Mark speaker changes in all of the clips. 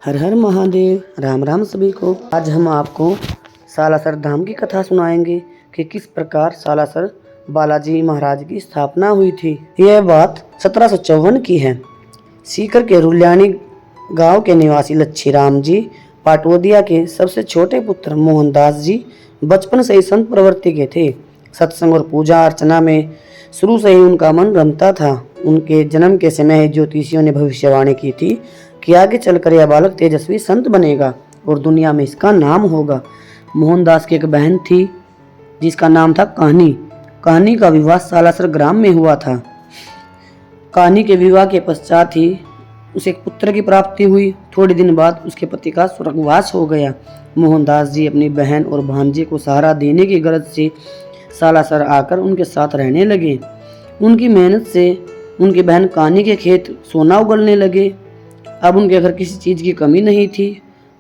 Speaker 1: हर हर महादेव। राम राम सभी को। आज हम आपको सालासर धाम की कथा सुनाएंगे कि किस प्रकार सालासर बालाजी महाराज की स्थापना हुई थी। यह बात 1754 की है। सीकर के रुल्यानी गांव के निवासी लच्छीराम जी पाटवदिया के सबसे छोटे पुत्र मोहनदास जी बचपन से ही संत प्रवृत्ति के थे। सत्संग और पूजा अर्चना में शुरू से ही उनका मन रमता था। उनके जन्म के समय ही ज्योतिषियों ने भविष्यवाणी की थी कि आगे चलकर यह बालक तेजस्वी संत बनेगा और दुनिया में इसका नाम होगा। मोहनदास की एक बहन थी जिसका नाम था कहानी। कहानी का विवाह सालासर ग्राम में हुआ था। कहानी के विवाह के पश्चात ही उसे एक पुत्र की प्राप्ति हुई। थोड़े दिन बाद उसके पति का स्वर्गवास हो गया। मोहनदास जी अपनी बहन और भांजे को सहारा देने की गरज से सालासर आकर उनके साथ रहने लगे। उनकी मेहनत से उनकी बहन कहानी के खेत सोना उगलने लगे। अब उनके घर किसी चीज़ की कमी नहीं थी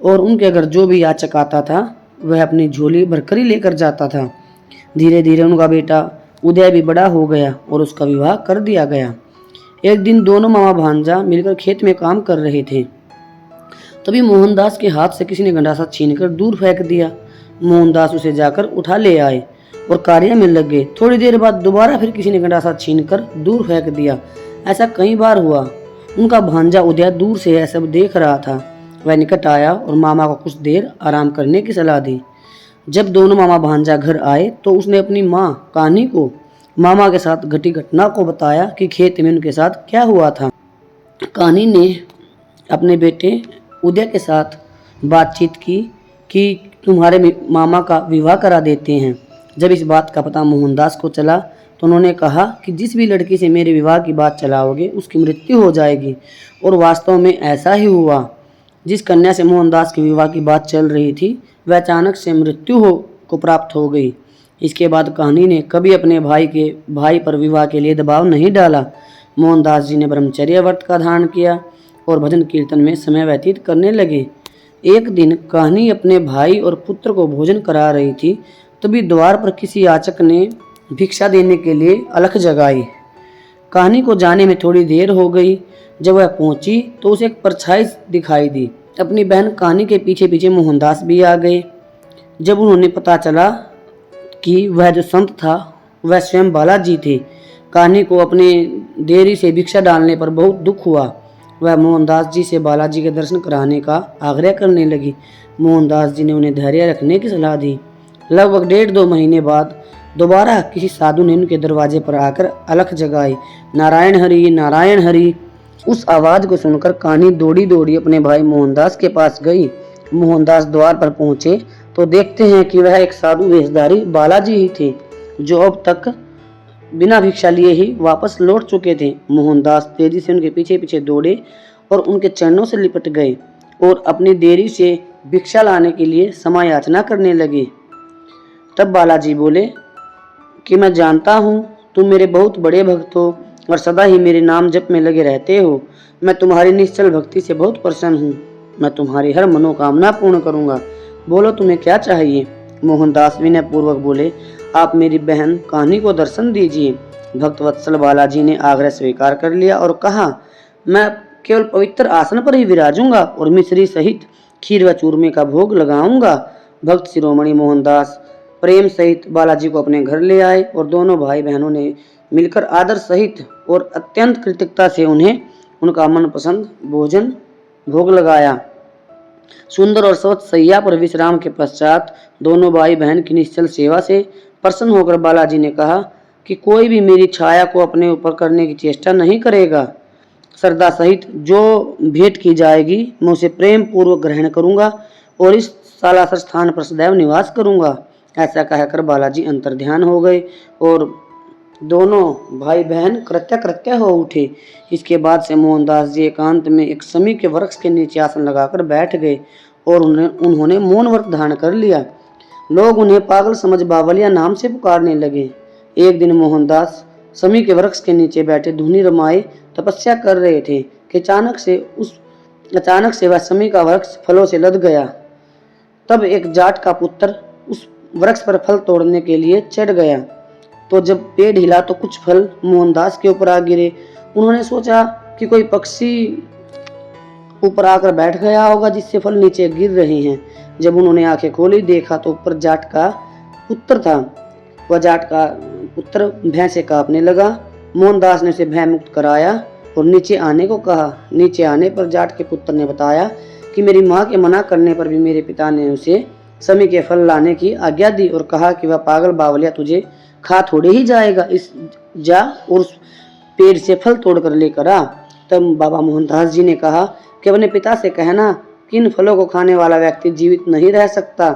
Speaker 1: और उनके घर जो भी याचक आता था वह अपनी झोली भरकर ही लेकर जाता था। धीरे धीरे उनका बेटा उदय भी बड़ा हो गया और उसका विवाह कर दिया गया। एक दिन दोनों मामा भांजा मिलकर खेत में काम कर रहे थे। तभी मोहनदास के हाथ से किसी ने गंडासा छीनकर दूर फेंक दिया। मोहनदास उसे जाकर उठा ले आए और कार्य में लग गए। थोड़ी देर बाद दोबारा फिर किसी ने गंडासा छीनकर दूर फेंक दिया। ऐसा कई बार हुआ। उनका भांजा उदय दूर से यह सब देख रहा था। वह निकट आया और मामा को कुछ देर आराम करने की सलाह दी। जब दोनों मामा भांजा घर आए तो उसने अपनी माँ कहानी को मामा के साथ घटी घटना को बताया कि खेत में उनके साथ क्या हुआ था। कहानी ने अपने बेटे उदय के साथ बातचीत की कि तुम्हारे मामा का विवाह करा देते हैं। जब इस बात का पता मोहनदास को चला तो उन्होंने कहा कि जिस भी लड़की से मेरे विवाह की बात चलाओगे उसकी मृत्यु हो जाएगी। और वास्तव में ऐसा ही हुआ। जिस कन्या से मोहनदास के विवाह की बात चल रही थी वह अचानक से मृत्यु को प्राप्त हो गई। इसके बाद कहानी ने कभी अपने भाई पर विवाह के लिए दबाव नहीं डाला। मोहनदास जी ने ब्रह्मचर्य व्रत का धारण किया और भजन कीर्तन में समय व्यतीत करने लगे। एक दिन कहानी अपने भाई और पुत्र को भोजन करा रही थी। तभी द्वार पर किसी याचक ने भिक्षा देने के लिए अलख जगाई। कहानी को जाने में थोड़ी देर हो गई। जब वह पहुंची तो उसे एक परछाई दिखाई दी। अपनी बहन कहानी के पीछे पीछे मोहनदास भी आ गए। जब उन्होंने पता चला कि वह जो संत था वह स्वयं बालाजी थे। कहानी को अपने देरी से भिक्षा डालने पर बहुत दुख हुआ। वह मोहनदास जी से बालाजी के दर्शन कराने का आग्रह करने लगी। मोहनदास जी ने उन्हें धैर्य रखने की सलाह दी। लगभग 1.5-2 महीने बाद दोबारा किसी साधु ने उनके दरवाजे पर आकर अलख जगाई, नारायण हरि नारायण हरि। उस आवाज को सुनकर कहानी दौड़ी दौड़ी अपने भाई मोहनदास के पास गई। मोहनदास द्वार पर पहुंचे तो देखते हैं कि वह एक साधु वेशधारी बालाजी ही थे जो अब तक बिना भिक्षा लिए ही वापस लौट चुके थे। मोहनदास तेजी से उनके पीछे पीछे दौड़े और उनके चरणों से लिपट गए और अपनी देरी से भिक्षा लाने के लिए क्षमा याचना करने लगे। तब बालाजी बोले कि मैं जानता हूँ तुम मेरे बहुत बड़े भक्त हो और सदा ही मेरे नाम जप में लगे रहते हो। मैं तुम्हारी निश्चल भक्ति से बहुत प्रसन्न हूँ। मैं तुम्हारी हर मनोकामना पूर्ण करूँगा। बोलो तुम्हें क्या चाहिए। मोहनदास विनय पूर्वक बोले, आप मेरी बहन कहानी को दर्शन दीजिए। भक्तवत्सल बालाजी ने आग्रह स्वीकार कर लिया और कहा, मैं केवल पवित्र आसन पर ही विराजूंगा और मिश्री सहित खीर व चूरमे का भोग लगाऊंगा। भक्त शिरोमणि मोहनदास प्रेम सहित बालाजी को अपने घर ले आए और दोनों भाई बहनों ने मिलकर आदर सहित और अत्यंत कृतज्ञता से उन्हें उनका मनपसंद भोजन भोग लगाया। सुंदर और स्वच्छ सैया पर विश्राम के पश्चात दोनों भाई बहन की निश्चल सेवा से प्रसन्न होकर बालाजी ने कहा कि कोई भी मेरी छाया को अपने ऊपर करने की चेष्टा नहीं करेगा। श्रद्धा सहित जो भेंट की जाएगी मैं उसे प्रेम पूर्वक ग्रहण करूंगा और इस सालासर स्थान पर सदैव निवास करूंगा। ऐसा कहकर बालाजी अंतर्ध्यान हो गए और दोनों भाई बहन कृत्य हो उठे। इसके बाद से मोहनदास जी एकांत में एक समी के वृक्ष के नीचे आसन लगाकर बैठ गए और उन्होंने मौन व्रत धारण कर लिया। लोग उन्हें पागल समझ बावलिया नाम से पुकारने लगे। एक दिन मोहनदास समी के वृक्ष के नीचे बैठे धुनी रमाए तपस्या कर रहे थे कि अचानक से वह समी का वृक्ष फलों से लद गया। तब एक जाट का पुत्र उस वृक्ष पर फल तोड़ने के लिए चढ़ गया तो जब पेड़ हिला तो कुछ फल मोहनदास के ऊपर आ गिरे। उन्होंने सोचा कि कोई पक्षी ऊपर आकर बैठ गया होगा, जिससे फल नीचे गिर रहे हैं। जब उन्होंने आंखें खोली, देखा तो ऊपर जाट का पुत्र था। वह जाट का पुत्र भय से कांपने लगा। मोहनदास ने उसे भय मुक्त कराया और नीचे आने को कहा। नीचे आने पर जाट के पुत्र ने बताया कि मेरी माँ के मना करने पर भी मेरे पिता ने उसे समी के फल लाने की आज्ञा दी और कहा कि वह पागल बावलिया तुझे खा थोड़े ही जाएगा, इस जा और उस पेड़ से फल तोड़ कर लेकर आ। तब बाबा मोहनदास जी ने कहा कि अपने पिता से कहना कि इन फलों को खाने वाला व्यक्ति जीवित नहीं रह सकता।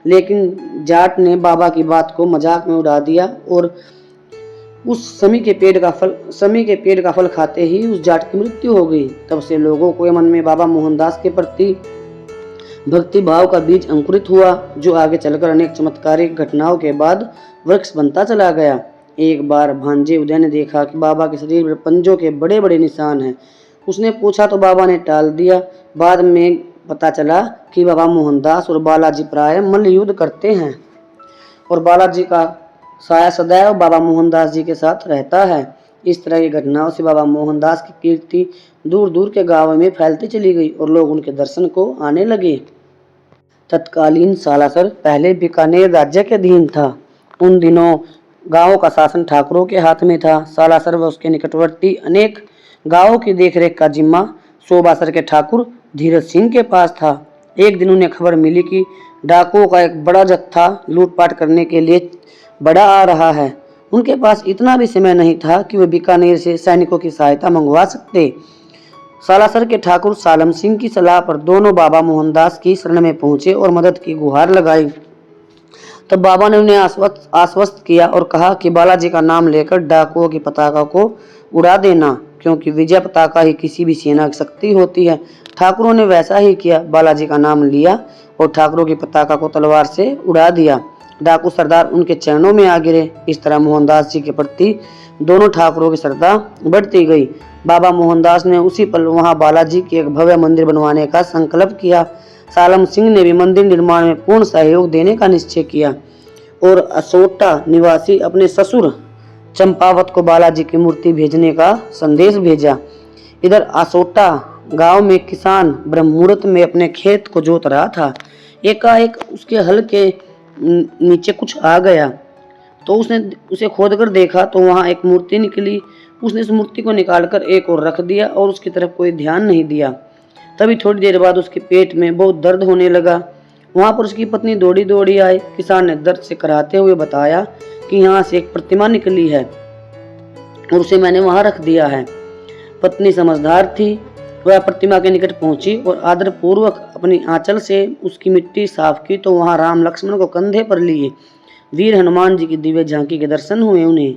Speaker 1: लेकिन जाट ने बाबा की बात को मजाक में उड़ा दिया और उस समी के पेड़ का फल खाते ही उस जाट की मृत्यु हो गई। तब से लोगों के मन में बाबा मोहनदास के प्रति भक्ति भाव का बीज अंकुरित हुआ, जो आगे चलकर अनेक चमत्कारिक घटनाओं के बाद वृक्ष बनता चला गया। एक बार भांजे उदय ने देखा कि बाबा के शरीर पर पंजों के बड़े बड़े निशान हैं। उसने पूछा तो बाबा ने टाल दिया। बाद में पता चला कि बाबा मोहनदास और बालाजी प्राय मल्ल युद्ध करते हैं और बालाजी का साया सदैव बाबा मोहनदास जी के साथ रहता है। इस तरह की घटनाओं से बाबा मोहनदास की कीर्ति दूर दूर के गांवों में फैलती चली गई और लोग उनके दर्शन को आने लगे। तत्कालीन सालासर पहले बीकानेर राज्य के अधीन था। उन दिनों गांवों का शासन ठाकुरों के हाथ में था। सालासर व उसके निकटवर्ती अनेक गांवों की देखरेख का जिम्मा सोबासर के ठाकुर धीरज सिंह के पास था। एक दिन उन्हें खबर मिली कि डाकुओं का एक बड़ा जत्था लूटपाट करने के लिए बड़ा आ रहा है। उनके पास इतना भी समय नहीं था कि वे बीकानेर से सैनिकों की सहायता मंगवा सकते। सालासर के ठाकुर सालम सिंह की सलाह पर दोनों बाबा मोहनदास की शरण में पहुंचे और मदद की गुहार लगाई। तब बाबा ने उन्हें आश्वस्त किया और कहा कि बालाजी का नाम लेकर डाकुओं की पताका को उड़ा देना, क्योंकि विजय पताका ही किसी भी सेना की शक्ति होती है। ठाकुरों ने वैसा ही किया। बालाजी का नाम लिया और ठाकुरों की पताका को तलवार से उड़ा दिया। डाकू सरदार उनके चरणों में आ गिरे। इस तरह मोहनदास जी के प्रति दोनों ठाकुरों की श्रद्धा बढ़ती गई। बाबा मोहनदास ने उसी पल वहां बालाजी के एक भव्य मंदिर बनवाने का संकल्प किया। सालम सिंह ने भी मंदिर निर्माण में पूर्ण सहयोग देने का निश्चय किया और असोटा निवासी अपने ससुर चंपावत को बालाजी की मूर्ति भेजने का संदेश भेजा। इधर असोटा गांव में किसान ब्रह्म मुहूर्त में अपने खेत को जोत रहा था। एकाएक उसके हल के नीचे कुछ आ गया तो उसने उसे खोद कर देखा तो वहां एक मूर्ति निकली। उसने उस मूर्ति को निकालकर एक और रख दिया और उसकी तरफ कोई ध्यान नहीं दिया। तभी थोड़ी देर बाद उसके पेट में बहुत दर्द होने लगा। वहां पर उसकी पत्नी दौड़ी दौड़ी आई। किसान ने दर्द से कराहते हुए बताया कि यहाँ से एक प्रतिमा निकली है और उसे मैंने वहां रख दिया है। पत्नी समझदार थी। वह प्रतिमा के निकट पहुंची और आदर पूर्वक अपनी आंचल से उसकी मिट्टी साफ की तो वहां राम लक्ष्मण को कंधे पर लिए वीर हनुमान जी की दिव्य झांकी के दर्शन हुए। उन्हें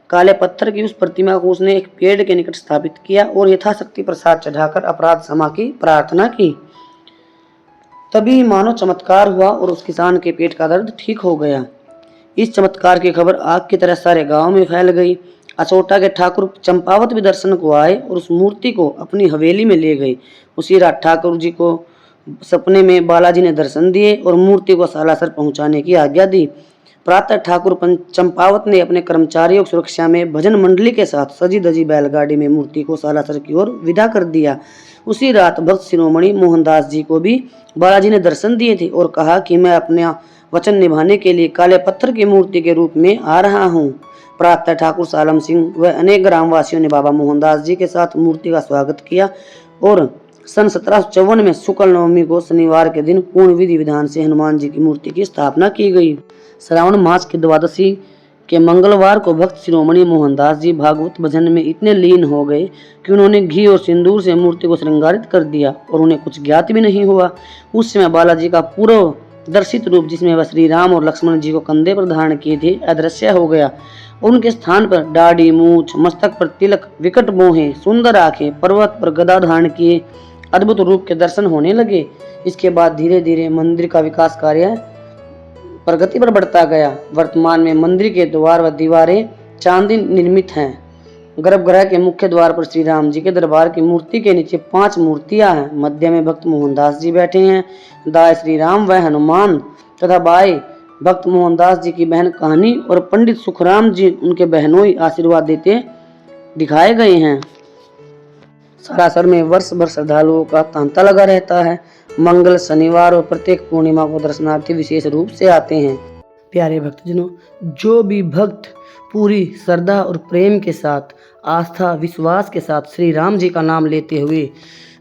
Speaker 1: काले पत्थर की उस प्रतिमा को उसने एक पेड़ के निकट स्थापित किया और यथाशक्ति प्रसाद चढ़ाकर अपराध क्षमा की प्रार्थना की। तभी मानो चमत्कार हुआ और उस किसान के पेट का दर्द ठीक हो गया। इस चमत्कार की खबर आग की तरह सारे गांव में फैल गई। असोटा के ठाकुर चंपावत भी दर्शन को आए और उस मूर्ति को अपनी हवेली में ले गए। उसी रात ठाकुर जी को सपने में बालाजी ने दर्शन दिए और मूर्ति को सालासर पहुंचाने की आज्ञा दी। प्रातः ठाकुर चंपावत ने अपने कर्मचारियों की सुरक्षा में भजन मंडली के साथ सजी धजी बैलगाड़ी में मूर्ति को सालासर की ओर विदा कर दिया। उसी रात भक्त शिरोमणि मोहनदास जी को भी बालाजी ने दर्शन दिए थे और कहा कि मैं अपना वचन निभाने के लिए काले पत्थर की मूर्ति के रूप में आ रहा हूँ। प्रातः ठाकुर सालम सिंह व अनेक ग्रामवासियों ने बाबा मोहनदास जी के साथ मूर्ति का स्वागत किया और सन 1754 में शुक्ल नवमी को शनिवार के दिन पूर्ण विधि विधान से हनुमान जी की मूर्ति की स्थापना की गई। श्रावण मास की द्वादशी के मंगलवार को भक्त शिरोमणि मोहनदास जी भागवत भजन में इतने लीन हो गए कि उन्होंने घी और सिंदूर से मूर्ति को श्रृंगारित कर दिया और उन्हें कुछ ज्ञात भी नहीं हुआ। उस समय बालाजी का पूर्व दर्शित रूप, जिसमें वह श्री राम और लक्ष्मण जी को कंधे पर धारण किए थे, अदृश्य हो गया। उनके स्थान पर दाढ़ी, मूछ, मस्तक पर तिलक, विकट मोहे, सुंदर आंखें, पर्वत पर गदा धारण किए अद्भुत रूप के दर्शन होने लगे। इसके बाद धीरे धीरे मंदिर का विकास कार्य प्रगति पर बढ़ता गया। वर्तमान में मंदिर के द्वार व दीवारें चांदी निर्मित हैं। गर्भगृह के मुख्य द्वार पर श्री राम जी के दरबार की मूर्ति के नीचे 5 मूर्तियां हैं। मध्य में भक्त मोहनदास जी बैठे हैं। दाएं श्री राम व हनुमान तथा बाएं भक्त मोहनदास जी की बहन कहानी और पंडित सुखराम जी उनके बहनोई आशीर्वाद देते दिखाए गए हैं। सालासर में वर्ष भर श्रद्धालुओं का तांता लगा रहता है। मंगल, शनिवार और प्रत्येक पूर्णिमा को दर्शनार्थी विशेष रूप से आते हैं। प्यारे भक्तजनों, जो भी भक्त पूरी श्रद्धा और प्रेम के साथ, आस्था विश्वास के साथ श्री राम जी का नाम लेते हुए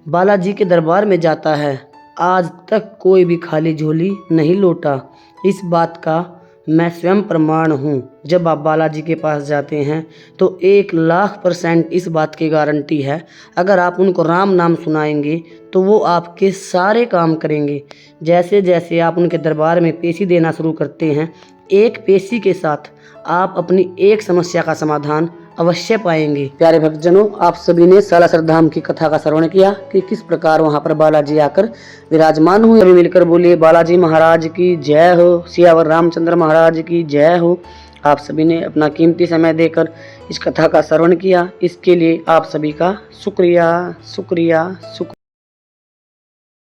Speaker 1: बालाजी के दरबार में जाता है, आज तक कोई भी खाली झोली नहीं लौटा। इस बात का मैं स्वयं प्रमाण हूँ। जब आप बालाजी के पास जाते हैं तो 1,00,000% इस बात की गारंटी है, अगर आप उनको राम नाम सुनाएंगे तो वो आपके सारे काम करेंगे। जैसे जैसे आप उनके दरबार में पेशी देना शुरू करते हैं, एक पेशी के साथ आप अपनी एक समस्या का समाधान अवश्य पाएंगे। प्यारे भक्तजनों, आप सभी ने सालासर धाम की कथा का श्रवण किया कि किस प्रकार वहां पर बालाजी आकर विराजमान हुए। सभी मिलकर बोलिए बालाजी महाराज की जय हो, सियावर रामचंद्र महाराज की जय हो। आप सभी ने अपना कीमती समय देकर इस कथा का श्रवण किया, इसके लिए आप सभी का शुक्रिया शुक्रिया शुक्रिया।